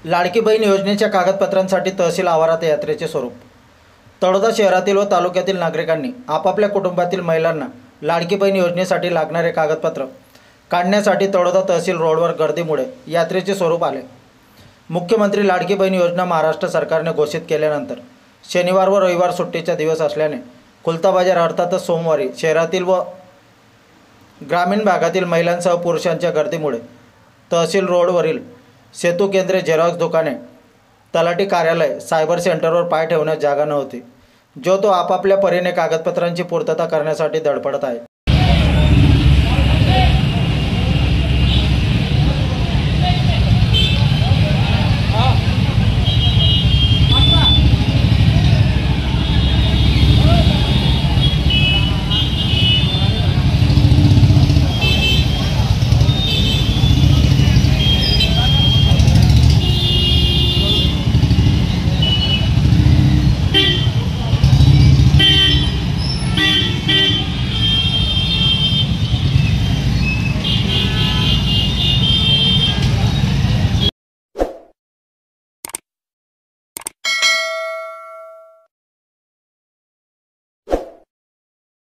लाडकी बहीण योजनेच्या कागदपत्रांसाठी तहसील आवारात यात्रेचे स्वरूप। तळोदा शहरातील व तालुक्यातील नागरिकांनी आपापल्या कुटुंबातील महिलांना लाडकी बहीण योजनेसाठी लागणारे कागदपत्र काढण्यासाठी तळोदा तहसील रोडवर गर्दीमुळे यात्रेचे स्वरूप आले। मुख्यमंत्री लाडकी बहीण योजना महाराष्ट्र सरकारने घोषित केल्यानंतर शनिवार व रविवार सुट्टीचा दिवस असल्याने खुलता बाजार अर्थातच सोमवारी शहरातील व ग्रामीण भागातील महिलांसह पुरुषांच्या गर्दीमुळे तहसील रोडवरील सेतू केंद्रे, झेरॉक्स दुकाने, तलाठी कार्यालय, सायबर सेंटरवर पाय ठेवण्यास जागा नव्हती, जो तो आपापल्या परीने कागदपत्रांची पूर्तता करण्यासाठी धडपडत आहे।